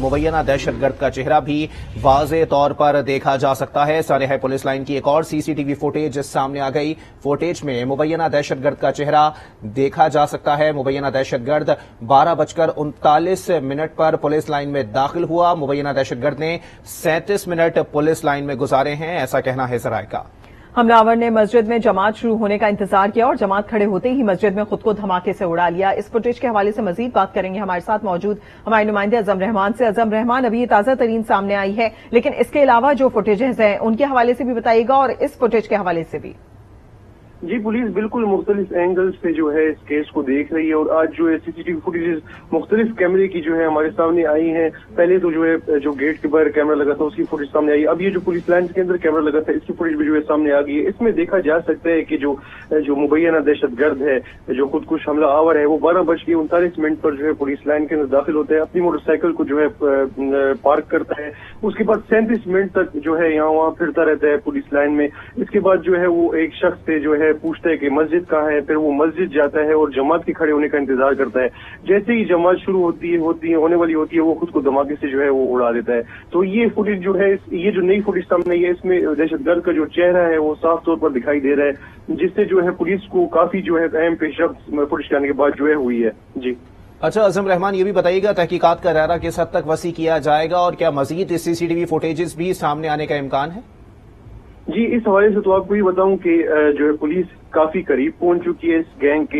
मुबैना दहशतगर्द का चेहरा भी वाज़े तौर पर देखा जा सकता है। सानेहा पुलिस लाइन की एक और सीसीटीवी फुटेज सामने आ गई। फुटेज में मुबैना दहशतगर्द का चेहरा देखा जा सकता है। मुबैना दहशतगर्द 12:39 पर पुलिस लाइन में दाखिल हुआ। मुबैना दहशतगर्द ने 37 मिनट पुलिस लाइन में गुजारे हैं, ऐसा कहना है ज़राए का। हमलावर ने मस्जिद में जमात शुरू होने का इंतजार किया और जमात खड़े होते ही मस्जिद में खुद को धमाके से उड़ा लिया। इस फुटेज के हवाले से मजीद बात करेंगे हमारे साथ मौजूद हमारे नुमाइंदे अजम रहमान से। अजम रहमान, अभी ये ताजा तरीन सामने आई है, लेकिन इसके अलावा जो फुटेजेस हैं उनके हवाले से भी बताइएगा और इस फुटेज के हवाले से भी। जी, पुलिस बिल्कुल मुख्तलिफ एंगल से जो है इस केस को देख रही है और आज जो है सीसीटीवी फुटेजेस मुख्तलिफ कैमरे की जो है हमारे सामने आई है। पहले तो जो है जो गेट के बाहर कैमरा लगा था उसकी फुटेज सामने आई। अब ये जो पुलिस लाइन के अंदर कैमरा लगा था इसकी फुटेज भी जो है सामने आ गई है। इसमें देखा जा सकता है कि जो मुबैना दहशतगर्द है, जो खुदकुश हमला आवर है, वो 12:39 पर जो है पुलिस लाइन के अंदर दाखिल होता है, अपनी मोटरसाइकिल को जो है पार्क करता है। उसके बाद 37 मिनट तक जो है यहाँ वहाँ फिरता रहता है पुलिस लाइन में। इसके बाद जो है वो एक शख्स से जो है पूछता है कि मस्जिद कहाँ है, फिर वो मस्जिद जाता है और जमात के खड़े होने का इंतजार करता है। जैसे ही जमात शुरू होने वाली होती है वो खुद को धमाके से जो है वो उड़ा देता है। तो ये फुटेज जो है, ये जो नई फुटेज सामने आई है, इसमें दहशतगर्द का जो चेहरा है वो साफ तौर पर दिखाई दे रहा है, जिससे जो है पुलिस को काफी जो है अहम पेशरफ्त फुटेज के आने के बाद जो है हुई है। जी अच्छा अजम रहमान, ये भी बताइएगा तहकीकात का दायरा किस हद तक वसी किया जाएगा और क्या मजीद सीसीटीवी फुटेजेस भी सामने आने का इम्कान है? जी, इस हवाले से तो आपको ये बताऊं कि जो है पुलिस काफी करीब पहुंच चुकी है इस गैंग के,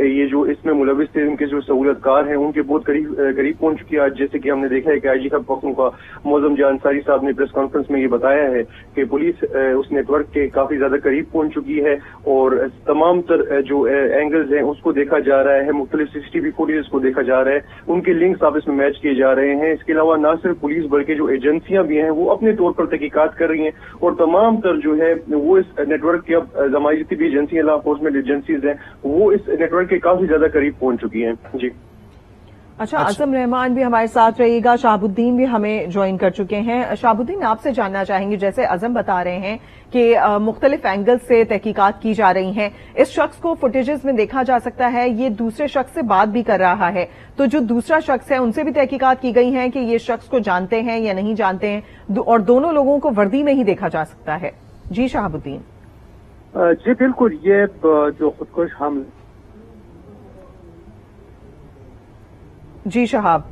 ये जो इसमें मुलविस थे उनके जो सहूलतकार हैं उनके बहुत करीब पहुंच चुकी है। आज जैसे कि हमने देखा है कि आईजी पख्तूनख्वा मौजम जान अंसारी साहब ने प्रेस कॉन्फ्रेंस में ये बताया है कि पुलिस उस नेटवर्क के काफी ज्यादा करीब पहुंच चुकी है और तमाम तर जो एंगल्स हैं उसको देखा जा रहा है, मुख्तलिफ सीसीटीवी फुटेज को देखा जा रहा है, उनके लिंक्स आपस में मैच किए जा रहे हैं। इसके अलावा न सिर्फ पुलिस बल्कि जो एजेंसियां भी हैं वो अपने तौर पर तहकीकात कर रही हैं और तमाम तर जो है वो इस नेटवर्क की अब जमायती भी एजेंसियां, लॉ एनफोर्समेंट एजेंसीज हैं, वो इस नेटवर्क के काफी ज्यादा करीब पहुंच चुकी हैं। जी अच्छा, अजम रहमान भी हमारे साथ रहिएगा, शहाबुद्दीन भी हमें ज्वाइन कर चुके हैं। शहाबुद्दीन, आपसे जानना चाहेंगे, जैसे अजम बता रहे हैं कि मुख्तलिफ एंगल से तहकीकात की जा रही हैं, इस शख्स को फुटेजेस में देखा जा सकता है ये दूसरे शख्स से बात भी कर रहा है, तो जो दूसरा शख्स है उनसे भी तहकीकात की गई है कि ये शख्स को जानते हैं या नहीं जानते हैं, और दोनों लोगों को वर्दी में ही देखा जा सकता है। जी शहाबुद्दीन। जी बिल्कुल, ये जो खुदकुश हम जी शहाब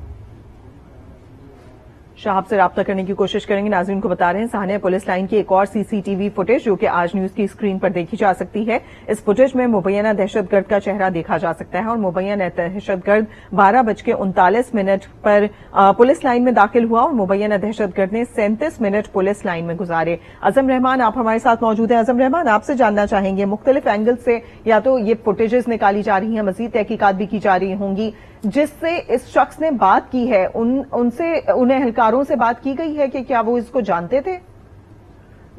से राब्ता करने की कोशिश करेंगे। नाज़रीन को बता रहे हैं सानेहा पुलिस लाइन की एक और सीसीटीवी फुटेज जो कि आज न्यूज की स्क्रीन पर देखी जा सकती है। इस फुटेज में मुबैना दहशतगर्द का चेहरा देखा जा सकता है और मुबैना दहशतगर्द 12:39 पर पुलिस लाइन में दाखिल हुआ और मुबैना दहशतगर्द ने 37 मिनट पुलिस लाइन में गुजारे। अजम रहमान, आप हमारे साथ मौजूद हैं। अजम रहमान, आपसे जानना चाहेंगे, मुख्तलिफ एंगल से या तो ये फुटेजेस निकाली जा रही हैं, मजीद तहकीकात भी की जा रही होंगी, जिससे इस शख्स ने बात की है उन्हें एहलकारों से बात की गई है कि क्या वो इसको जानते थे?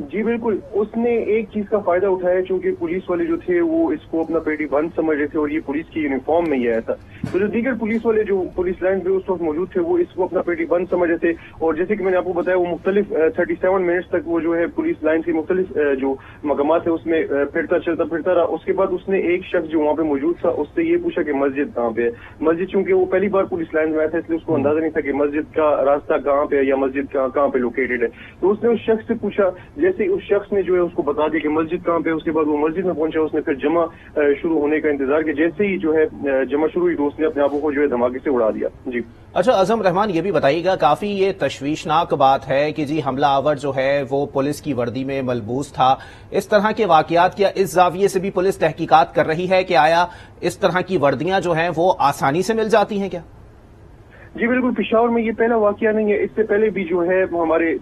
जी बिल्कुल, उसने एक चीज का फायदा उठाया, क्योंकि पुलिस वाले जो थे वो इसको अपना पेटी बंद समझ रहे थे और ये पुलिस की यूनिफॉर्म में ही आया था। तो जो दीगर पुलिस वाले जो पुलिस लाइन पे उस वक्त मौजूद थे वो इसको अपना पेटी बंद समझ रहे थे और जैसे कि मैंने आपको बताया वो मुख्तलिफ 37 मिनट तक वो जो है पुलिस लाइन के मुख्तलिफ जो मकामात है उसमें फिरता रहा। उसके बाद उसने एक शख्स जो वहाँ पे मौजूद था उससे ये पूछा कि मस्जिद कहाँ पे है। मस्जिद चूंकि वो पहली बार पुलिस लाइन में आया था इसलिए उसको अंदाजा नहीं था कि मस्जिद का रास्ता कहाँ पे है या मस्जिद कहाँ पे लोकेटेड है। तो उसने उस शख्स से पूछा, जैसे उस शख्स ने जो है उसको बता दिया कि मस्जिद कहाँ पे, उसके बाद वो मस्जिद में पहुंचा। उसने फिर जमा शुरू होने का इंतजार किया, जैसे ही जो है जमा शुरू हुई तो उसने अपने आप को जो है धमाके से उड़ा दिया। जी अच्छा अजम रहमान, ये भी बताइएगा, काफी ये तशवीशनाक बात है कि जी हमला आवर जो है वो पुलिस की वर्दी में मलबूस था। इस तरह के वाकयात क्या इस जाविये से भी पुलिस तहकीकात कर रही है कि आया इस तरह की वर्दियां जो हैं वो आसानी से मिल जाती हैं क्या? जी बिल्कुल, पेशावर में ये पहला वाकया नहीं है। इससे पहले भी जो है हमारे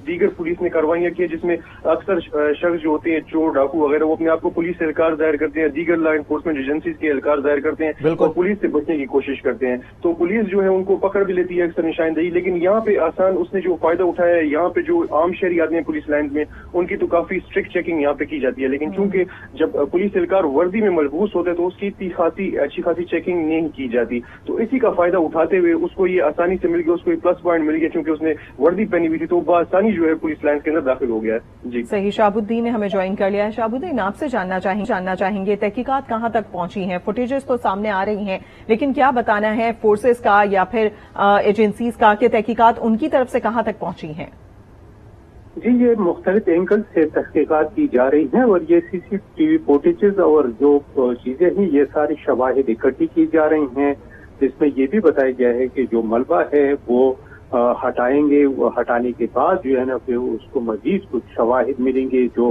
दीगर पुलिस ने कार्रवाइयां की जिसमें अक्सर शख्स जो होते हैं चोर डाकू वगैरह वो अपने आप को पुलिस से एहलकार जाहिर करते हैं, दीगर लॉ एनफोर्समेंट एजेंसीज के एहलकार जाहिर करते हैं और पुलिस से बचने की कोशिश करते हैं। तो पुलिस जो है उनको पकड़ भी लेती है अक्सर निशानदेही, लेकिन यहाँ पे आसान उसने जो फायदा उठाया है, यहाँ पे जो आम शहरी आदमी है पुलिस लाइन में उनकी तो काफी स्ट्रिक्ट चेकिंग यहाँ पे की जाती है, लेकिन चूंकि जब पुलिस एहलकार वर्दी में मलबूस होते हैं तो उसकी इतनी अच्छी खासी चेकिंग नहीं की जाती। तो इसी का फायदा उठाते हुए उसको उसको ये आसानी से मिल गया, उसको ये प्लस पॉइंट मिल गया क्योंकि उसने वर्दी पहनी हुई थी, तो वो आसानी जो है पुलिस लाइन के अंदर दाखिल हो गया है। जी सही, शाहबुद्दीन ने हमें ज्वाइन कर लिया है। शाहबुद्दीन, आपसे जानना चाहेंगे तहकीकात कहां तक पहुंची हैं? फुटेजेस तो सामने आ रही हैं, लेकिन क्या बताना है फोर्सेस का या फिर एजेंसीज का कि तहकीकात उनकी तरफ से कहां तक पहुंची हैं? जी, ये मुख्तलिफ एंगल से तहकीकात की जा रही हैं और ये सीसीटीवी फुटेजेस और जो चीजें हैं ये सारी शवाहिद इकट्ठी की जा रही हैं, जिसमें ये भी बताया गया है कि जो मलबा है वो हटाएंगे, वो हटाने के बाद जो है ना फिर उसको मजीद कुछ शवाहिद मिलेंगे। जो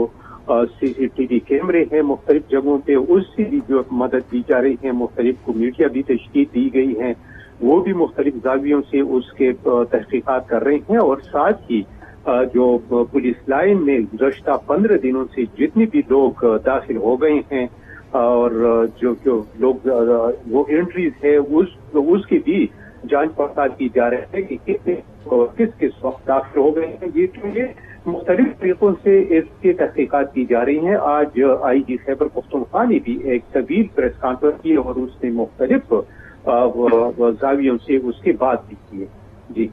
सीसीटीवी कैमरे हैं मुख्तलिफ जगहों पे, उससे भी जो मदद दी जा रही है, मुख्तलिफ को मीडिया भी तशकील दी गई है, वो भी मुख्तलिफ जावियों से उसके तहकीकात कर रहे हैं। और साथ ही जो पुलिस लाइन में गुज़श्ता 15 दिनों से जितने भी लोग दाखिल हो गए हैं और जो लोग वो एंट्रीज है उसकी भी जांच पड़ताल की जा रही है कि किस वक्त दाखिल हो गए हैं। ये मुख्तलिफ तरीकों से इसकी तहकीकात की जा रही हैं। आज IG खैबर पख्तूनख्वा ने भी एक तवील प्रेस कॉन्फ्रेंस की और उसने मुख्तलिफ जावियों से उसकी बात भी की है। जी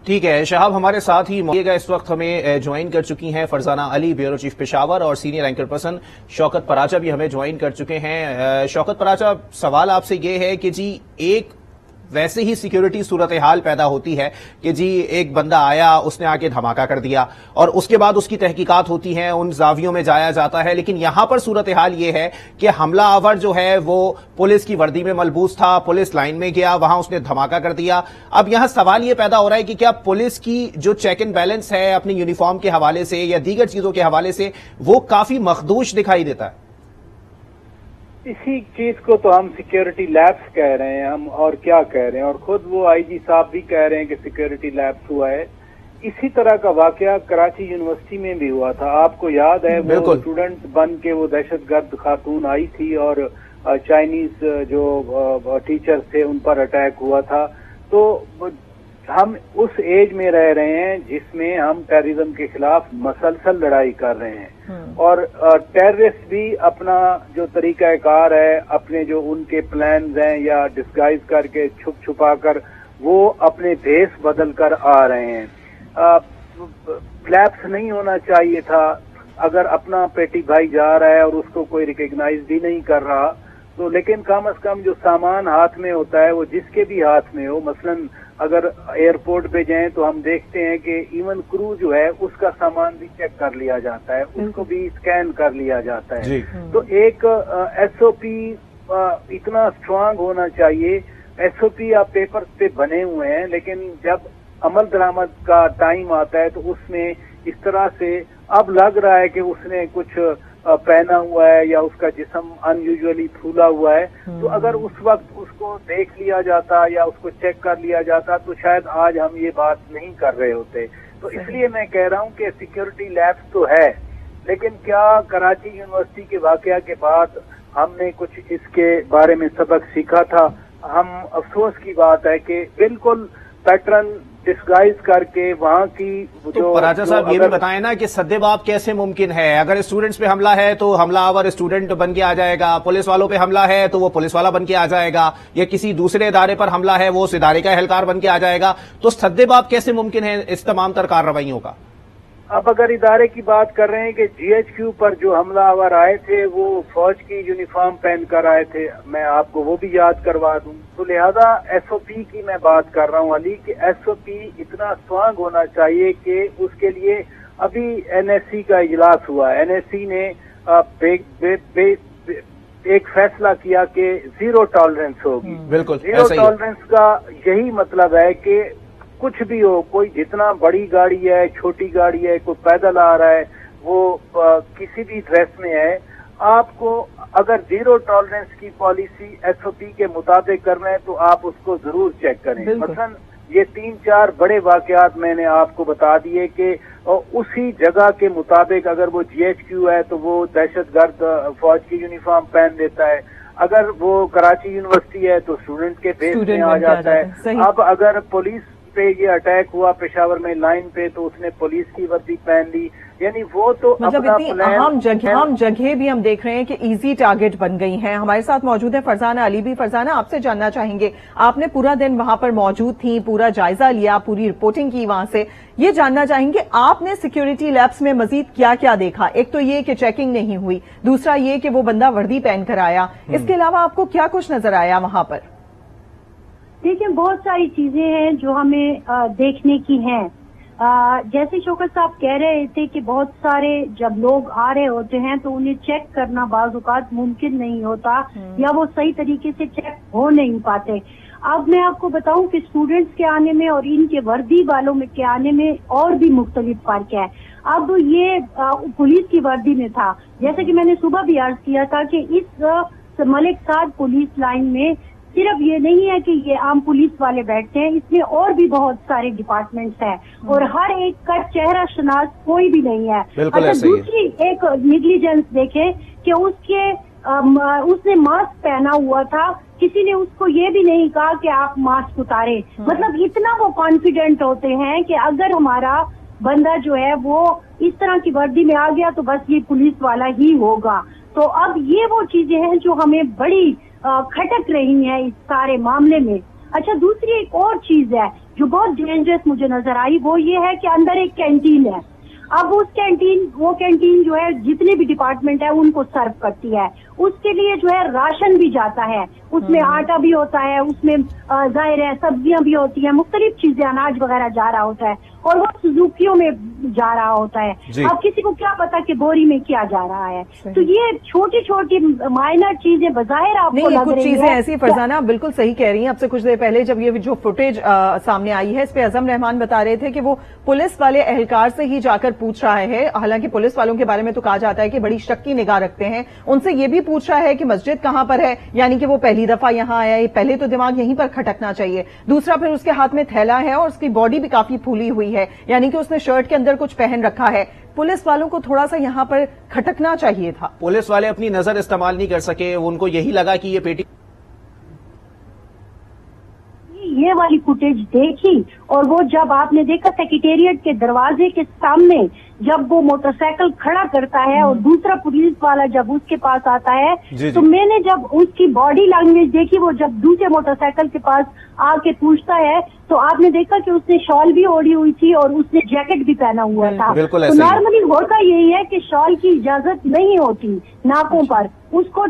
ठीक है शहाब, हमारे साथ ही मौजूदा इस वक्त हमें ज्वाइन कर चुकी हैं फरजाना अली, ब्यूरो चीफ पेशावर, और senior anchor person Shaukat Paracha भी हमें ज्वाइन कर चुके हैं। शौकत पराचा, सवाल आपसे ये है कि जी एक वैसे ही सिक्योरिटी सूरत हाल पैदा होती है कि जी एक बंदा आया, उसने आके धमाका कर दिया और उसके बाद उसकी तहकीकात होती हैं, उन जावियों में जाया जाता है, लेकिन यहां पर सूरत हाल ये है कि हमला आवर जो है वो पुलिस की वर्दी में मलबूस था, पुलिस लाइन में गया, वहां उसने धमाका कर दिया। अब यहां सवाल ये पैदा हो रहा है कि क्या पुलिस की जो चेक एंड बैलेंस है अपनी यूनिफॉर्म के हवाले से या दीगर चीजों के हवाले से वो काफी मखदूश दिखाई देता है? इसी चीज को तो हम सिक्योरिटी लैब्स कह रहे हैं, हम और क्या कह रहे हैं, और खुद वो IG साहब भी कह रहे हैं कि सिक्योरिटी लैब्स हुआ है। इसी तरह का वाकया कराची यूनिवर्सिटी में भी हुआ था। आपको याद है वो स्टूडेंट बन के वो दहशतगर्द खातून आई थी और चाइनीज जो टीचर थे उन पर अटैक हुआ था। तो हम उस एज में रह रहे हैं जिसमें हम टेररिज्म के खिलाफ मसलसल लड़ाई कर रहे हैं और टेररिस्ट भी अपना जो तरीकाकार है, अपने जो उनके प्लान्स हैं या डिस्गाइज करके छुप छुपा कर वो अपने भेस बदल कर आ रहे हैं। फ्लैप्स नहीं होना चाहिए था। अगर अपना पेटी भाई जा रहा है और उसको कोई रिकग्नाइज भी नहीं कर रहा तो, लेकिन कम अज कम जो सामान हाथ में होता है वो जिसके भी हाथ में हो, मसलन अगर एयरपोर्ट पे जाएं तो हम देखते हैं कि इवन क्रू जो है उसका सामान भी चेक कर लिया जाता है, उसको भी स्कैन कर लिया जाता है। तो एक SOP इतना स्ट्रांग होना चाहिए। SOP आप पेपर पे बने हुए हैं, लेकिन जब अमल दरामद का टाइम आता है तो उसमें इस तरह से अब लग रहा है कि उसने कुछ पहना हुआ है या उसका जिस्म अनयूजुअली फूला हुआ है, तो अगर उस वक्त उसको देख लिया जाता या उसको चेक कर लिया जाता तो शायद आज हम ये बात नहीं कर रहे होते। तो इसलिए मैं कह रहा हूँ कि सिक्योरिटी लैब्स तो है, लेकिन क्या कराची यूनिवर्सिटी के वाकया के बाद हमने कुछ इसके बारे में सबक सीखा था? हम अफसोस की बात है कि बिल्कुल पैटर्न डिस्गाइज करके वहाँ की तो पराचा साहब ये भी बताएं ना कि सद्देबाप कैसे मुमकिन है? अगर स्टूडेंट्स पे हमला है तो हमला आवर स्टूडेंट बन के आ जाएगा, पुलिस वालों पे हमला है तो वो पुलिस वाला बन के आ जाएगा, या किसी दूसरे इदारे पर हमला है वो उस इदारे का एहलकार बन के आ जाएगा। तो सद्देबाप कैसे मुमकिन है इस तमाम तर कार्रवाइयों का? अब अगर इदारे की बात कर रहे हैं कि GHQ पर जो हमलावर आए थे वो फौज की यूनिफॉर्म पहन कर आए थे, मैं आपको वो भी याद करवा दूं। तो लिहाजा SOP की मैं बात कर रहा हूं अली कि SOP इतना स्ट्रांग होना चाहिए कि उसके लिए अभी NSC का इजलास हुआ। NSC ने एक फैसला किया कि जीरो टॉलरेंस होगी। बिल्कुल, जीरो टॉलरेंस का यही मतलब है कि कुछ भी हो, कोई जितना बड़ी गाड़ी है, छोटी गाड़ी है, कोई पैदल आ रहा है, वो किसी भी ड्रेस में है, आपको अगर जीरो टॉलरेंस की पॉलिसी SOP के मुताबिक करना है तो आप उसको जरूर चेक करें। मसलन ये 3-4 बड़े वाकयात मैंने आपको बता दिए कि उसी जगह के मुताबिक अगर वो GHQ है तो वो दहशतगर्द फौज की यूनिफॉर्म पहन देता है, अगर वो कराची यूनिवर्सिटी है तो स्टूडेंट के बेस में आ जाता है। अब अगर पुलिस پہ یہ اٹیک ہوا پشاور میں لائن پہ تو اس نے پولیس کی وردی پہن لی، یعنی وہ تو مطلب اتنی اہم جگہ بھی ہم دیکھ رہے ہیں کہ ایزی ٹارگٹ بن گئی ہیں. ہمارے ساتھ موجود ہے فرزانہ علی بھی. فرزانہ، آپ سے جاننا چاہیں گے، آپ نے پورا دن وہاں پر موجود تھیں، پورا جائزہ لیا، پوری رپورٹنگ کی وہاں سے، یہ جاننا چاہیں گے آپ نے سیکیورٹی لیبس میں مزید کیا کیا دیکھا؟ ایک تو یہ کہ چیکنگ نہیں ہوئی، دوسرا یہ کہ وہ بندہ وردی پہن کر آیا، اس کے علاوہ آپ کو کیا کچھ نظر آیا وہاں پر؟ دیکھیں، بہت ساری چیزیں ہیں جو ہمیں دیکھنے کی ہیں. جیسے شوکت صاحب کہہ رہے تھے کہ بہت سارے جب لوگ آ رہے ہوتے ہیں تو انہیں چیک کرنا بعض اوقات ممکن نہیں ہوتا یا وہ صحیح طریقے سے چیک ہو نہیں پاتے. اب میں آپ کو بتاؤں کہ اسٹوڈینٹس کے آنے میں اور ان کے وردی والوں میں کے آنے میں اور بھی مختلف فرق ہے. اب یہ پولیس کی وردی میں تھا، جیسے کہ میں نے صبح بھی عرض کیا تھا کہ اس ملک سعد پولیس لائن میں صرف یہ نہیں ہے کہ یہ عام پولیس والے بیٹھتے ہیں، اس میں اور بھی بہت سارے ڈپارٹمنٹس ہیں اور ہر ایک کا چہرہ شناس کوئی بھی نہیں ہے. اچھا، دوسری ایک نیگلیجنس دیکھیں کہ اس نے ماسک پہنا ہوا تھا، کسی نے اس کو یہ بھی نہیں کہا کہ آپ ماسک اتارے. مطلب اتنا وہ کانفیڈنٹ ہوتے ہیں کہ اگر ہمارا بندہ جو ہے وہ اس طرح کی وردی میں آ گیا تو بس یہ پولیس والا ہی ہوگا. تو اب یہ وہ چیزیں ہیں جو ہمیں بڑی کھٹک رہی ہیں اس سارے معاملے میں. اچھا، دوسری ایک اور چیز ہے جو بہت ڈینجرس مجھے نظر آئی، وہ یہ ہے کہ اندر ایک کینٹین ہے. اب وہ کینٹین جو ہے جتنے بھی ڈپارٹمنٹ ہے ان کو سرو کرتی ہے، اس کے لیے جو ہے راشن بھی جاتا ہے، اس میں آٹا بھی ہوتا ہے، اس میں ظاہر ہے سبزیاں بھی ہوتی ہیں، مختلف چیزیں، اناج وغیرہ جا رہا ہوتا ہے اور وہ سزوکیوں میں جا رہا ہوتا ہے. اب کسی کو کیا پتا کہ بوری میں کیا جا رہا ہے. تو یہ چھوٹی چھوٹی مائنر چیزیں بظاہر آپ کو لگ رہی ہیں. کچھ چیزیں ایسی فرزانہ آپ بالکل صحیح کہہ رہی ہیں. اب سے کچھ دیر پہلے جب یہ جو فوٹیج سامنے آئی ہے اس پہ اعظم رحمان بتا رہے تھے کہ وہ پولیس والے اہلکار سے ہی جا کر پوچھ رہا ہے. حالانکہ پولیس والوں کے بارے میں تو کہا جاتا ہے کہ بڑی شک کی نگاہ رکھتے ہیں. ان سے یہ بھی پوچھ رہا ہے کہ مسجد کہاں پر ہے، یعنی کہ وہ پہلی دفعہ یہاں آیا ہے، پہلے تو دماغ یہیں پر کھٹکنا چاہیے. دوسرا پھر اس کے ہاتھ میں تھیلا ہے اور اس کی باڈی بھی کافی پھولی ہوئی ہے، یعنی کہ اس نے شرٹ کے اندر کچھ پہن رکھا ہے. پولیس والوں کو تھوڑا سا یہاں پر کھٹکنا چاہیے تھا. پولیس والے اپنی نظر استعمال نہیں کر سکے، ان کو یہی لگا کہ یہ پیٹی یہ والی فوٹیج دیکھی اور وہ جب آپ نے دیکھا سیکریٹریٹ کے دروازے کے سامنے جب وہ موٹر سائیکل کھڑا کرتا ہے اور دوسرا پولیس والا جب اس کے پاس آتا ہے تو میں نے جب اس کی باڈی لینگویج دیکھی، وہ جب دوسرے موٹر سائیکل کے پاس آ کے پوچھتا ہے تو آپ نے دیکھا کہ اس نے شال بھی اوڑھی ہوئی تھی اور اس نے جیکٹ بھی پہنا ہوا تھا. تو نارملی ہوتا یہی ہے کہ شال کی اجازت نہیں ہوتی ناکوں پر، اس کو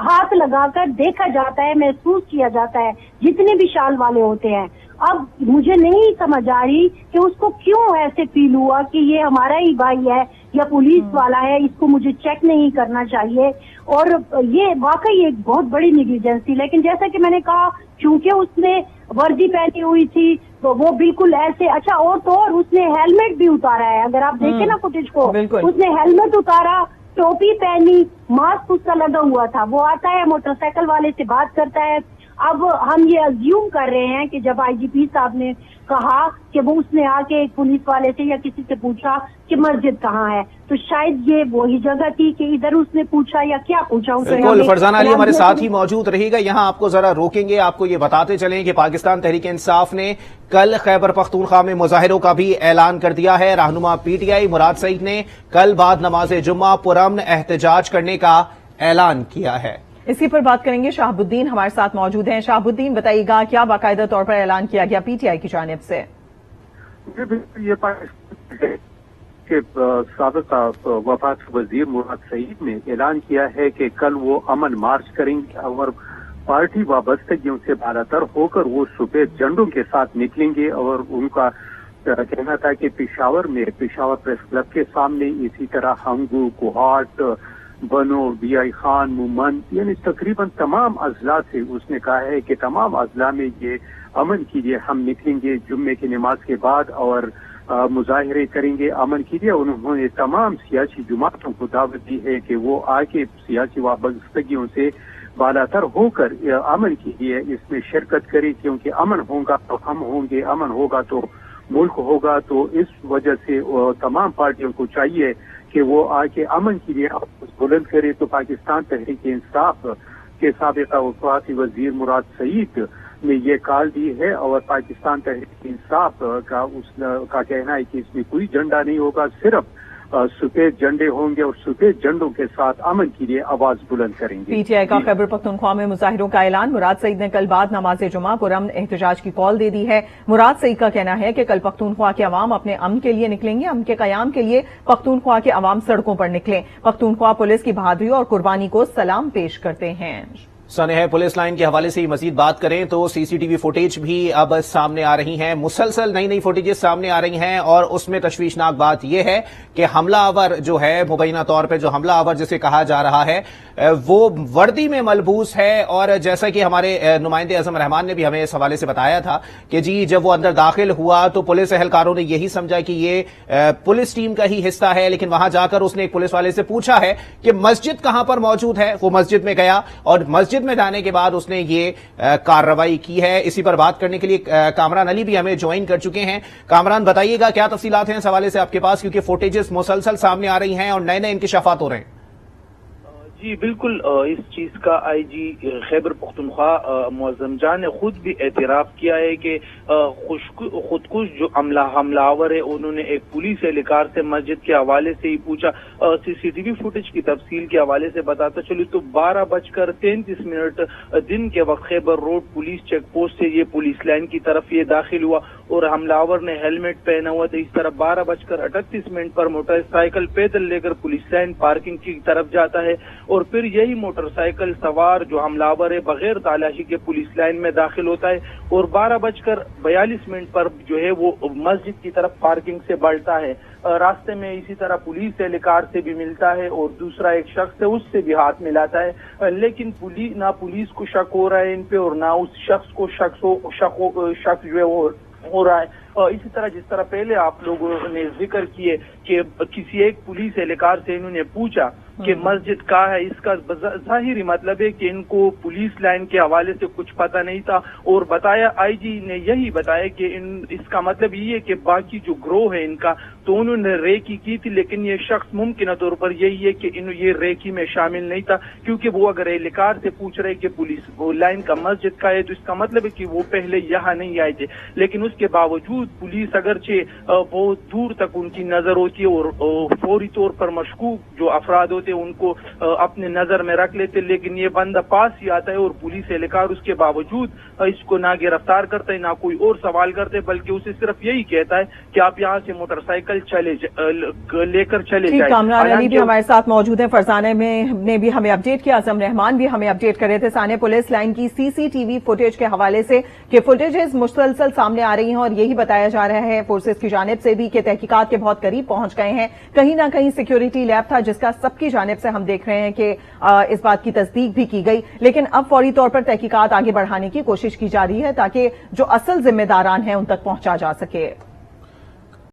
ہاتھ لگا کر دیکھا جاتا ہے، محسوس کیا جاتا ہے جتنے بھی شال والے ہوتے ہیں. اب مجھے نہیں سمجھ آ رہی کہ اس کو کیوں ایسے فیل ہوا کہ یہ ہمارا ہی بھائی ہے یا پولیس والا ہے، اس کو مجھے چیک نہیں کرنا چاہیے. اور یہ واقعی ایک بہت بڑی نیگلیجنس تھی. لیکن جیسا کہ میں نے کہا، چونکہ اس نے وردی پہنی ہوئی تھی تو وہ بالکل ایسے، اچھا اور تو اور اس نے ہیلمٹ بھی اتارا ہے. اگر آپ دیکھیں نا فوٹیج کو، اس نے ہیلمٹ اتارا، ٹوپی پہنی، ماسک اس کا لگا ہوا تھا. وہ آتا ہے موٹر سائیکل والے سے بات کرتا ہے. اب ہم یہ ازیوم کر رہے ہیں کہ جب آئی جی پی صاحب نے کہا کہ وہ اس نے آ کے ایک پولیس والے سے یا کسی سے پوچھا کہ مسجد کہاں ہے، تو شاید یہ وہی جگہ تھی کہ ادھر اس نے پوچھا یا کیا پوچھا. بالکل، فرزانہ علی ہمارے ساتھ ہی موجود رہے گا. یہاں آپ کو ذرا روکیں گے، آپ کو یہ بتاتے چلیں کہ پاکستان تحریک انصاف نے کل خیبر پختونخوا میں مظاہروں کا بھی اعلان کر دیا ہے. رہنما پی ٹی آئی مراد سعید نے کل بعد نماز جمعہ پرامن احتجاج کرنے کا اعلان کیا ہے. اسی پر بات کریں گے. شہاب الدین ہمارے ساتھ موجود ہیں. شہاب الدین، بتائیے گا کیا باقاعدہ طور پر اعلان کیا گیا پی ٹی آئی کی جانب سے؟ یہ کہ سابق وفاق وزیر مراد سعید نے اعلان کیا ہے کہ کل وہ امن مارچ کریں گے اور پارٹی وابستگیوں سے بالاتر ہو کر وہ سفید جھنڈوں کے ساتھ نکلیں گے. اور ان کا کہنا تھا کہ پشاور میں پشاور پریس کلب کے سامنے، اسی طرح ہنگو، کوہاٹ، بنو، بی آئی خان، مومند، یعنی تقریباً تمام اضلاع سے اس نے کہا ہے کہ تمام اضلاع میں یہ امن کے لیے ہم نکلیں گے جمعے کی نماز کے بعد اور مظاہرے کریں گے امن کے لیے. انہوں نے تمام سیاسی جماعتوں کو دعوت دی ہے کہ وہ آ کے سیاسی وابستگیوں سے بالاتر ہو کر امن کے لیے اس میں شرکت کرے، کیونکہ امن ہوگا تو ہم ہوں گے، امن ہوگا تو ملک ہوگا. تو اس وجہ سے تمام پارٹیوں کو چاہیے کہ وہ آ کے امن کے لیے بلند کرے. تو پاکستان تحریک انصاف کے سابق وفاقی وزیر مراد سعید میں یہ کال دی ہے اور پاکستان تحریک انصاف کا کہنا ہے کہ اس میں کوئی جھنڈا نہیں ہوگا، صرف سفید جھنڈے ہوں گے اور سفید جھنڈوں کے ساتھ امن کے لیے آواز بلند کریں گے۔ پی ٹی آئی کا خیبر پختونخوا میں مظاہروں کا اعلان۔ مراد سعید نے کل بعد نماز جمعہ پرامن احتجاج کی کال دے دی ہے۔ مراد سعید کا کہنا ہے کہ کل پختونخوا کے عوام اپنے امن کے لیے نکلیں گے، امن کے قیام کے لیے پختونخوا کے عوام سڑکوں پر نکلیں۔ پختونخوا پولیس کی بہادری اور قربانی کو سلام پیش کرتے ہیں۔ سانحہ پولیس لائن کے حوالے سے ہی مزید بات کریں تو سی سی ٹی وی فوٹیج بھی اب سامنے آ رہی ہیں، مسلسل نئی فوٹیجز سامنے آ رہی ہیں، اور اس میں تشویشناک بات یہ ہے کہ حملہ آور جو ہے، مبینہ طور پہ جو حملہ آور جسے کہا جا رہا ہے وہ وردی میں ملبوس ہے، اور جیسا کہ ہمارے نمائندے اعظم رحمان نے بھی ہمیں اس حوالے سے بتایا تھا کہ جی جب وہ اندر داخل ہوا تو پولیس اہلکاروں نے یہی سمجھا کہ یہ پولیس ٹیم کا ہی حصہ ہے، لیکن وہاں جا کر اس نے ایک پولیس والے سے پوچھا ہے کہ مسجد کہاں پر موجود ہے، وہ مسجد میں گیا اور مسجد میں جانے کے بعد اس نے یہ کارروائی کی ہے۔ اسی پر بات کرنے کے لیے کامران علی بھی ہمیں جوائن کر چکے ہیں۔ کامران بتائیے گا کیا تفصیلات ہیں اس حوالے سے آپ کے پاس، کیونکہ فوٹیجز مسلسل سامنے آ رہی ہیں اور نئے انکشافات ہو رہے ہیں۔ جی بالکل، اس چیز کا آئی جی خیبر پختونخوا معظم جان نے خود بھی اعتراف کیا ہے کہ خودکش جو حملہ آور ہے انہوں نے ایک پولیس اہلکار سے مسجد کے حوالے سے ہی پوچھا۔ سی سی ٹی وی فوٹیج کی تفصیل کے حوالے سے بتاتا چلو تو 12:33 دن کے وقت خیبر روڈ پولیس چیک پوسٹ سے یہ پولیس لائن کی طرف یہ داخل ہوا اور حملہ آور نے ہیلمٹ پہنا ہوا تھا۔ اس طرح 12:38 پر موٹر سائیکل پیدل لے کر پولیس لائن پارکنگ کی طرف جاتا ہے اور پھر یہی موٹر سائیکل سوار جو حملہ آور ہے بغیر تالاشی کے پولیس لائن میں داخل ہوتا ہے اور 12:42 پر جو ہے وہ مسجد کی طرف پارکنگ سے بڑھتا ہے۔ راستے میں اسی طرح پولیس اہلکار سے بھی ملتا ہے اور دوسرا ایک شخص ہے اس سے بھی ہاتھ ملاتا ہے، لیکن نہ پولیس کو شک ہو رہا ہے ان پہ اور نہ اس شخص کو شک جو ہے وہ ہو رہا ہے۔ اسی طرح جس طرح پہلے آپ لوگوں نے ذکر کیے کہ کسی ایک پولیس اہلکار سے انہوں نے پوچھا کہ مسجد کہاں ہے، اس کا ظاہری مطلب ہے کہ ان کو پولیس لائن کے حوالے سے کچھ پتہ نہیں تھا، اور بتایا آئی جی نے یہی بتایا کہ اس کا مطلب یہ ہے کہ باقی جو گروہ ہے ان کا تو انہوں نے ریکی کی تھی، لیکن یہ شخص ممکنہ طور پر یہی ہے کہ یہ ریکی میں شامل نہیں تھا، کیونکہ وہ اگر اہلکار سے پوچھ رہے کہ پولیس لائن کا مسجد کا ہے تو اس کا مطلب ہے کہ وہ پہلے یہاں نہیں آئے تھے، لیکن اس کے باوجود پولیس اگرچہ بہت دور تک ان کی نظر ہوتی ہے اور فوری طور پر مشکوک جو افراد ہوتے ان کو اپنے نظر میں رکھ لیتے، لیکن یہ بندہ پاس ہی آتا ہے اور پولیس اہلکار اس کے باوجود اس کو نہ گرفتار کرتا ہے نہ کوئی اور سوال کرتے، بلکہ اسے صرف یہی کہتا ہے کہ آپ یہاں سے موٹر سائیکل لے کر چلے جائیں۔ کامران علی بھی ہمارے ساتھ موجود ہیں، فرزانہ نے بھی ہمیں اپڈیٹ کیا، اعظم رحمان بھی ہمیں اپڈیٹ کر رہے تھے سانحہ پولیس لائن کی سی سی ٹی وی فوٹیج کے حوالے سے کہ فوٹیجز مسلسل سامنے آ رہی ہیں اور یہی بتایا جا رہا ہے فورسز کی جانب سے بھی کہ تحقیقات کے بہت قریب پہنچ گئے ہیں، کہیں نہ کہیں سیکیورٹی لیب تھا جس کا سب کی جانب سے ہم دیکھ رہے ہیں کہ اس بات کی تصدیق بھی کی گئی، لیکن اب فوری طور پر تحقیقات آگے بڑھانے کی کوشش کی جا رہی ہے تاکہ جو اصل ذمہ داران ہیں ان تک پہنچا جا سکے۔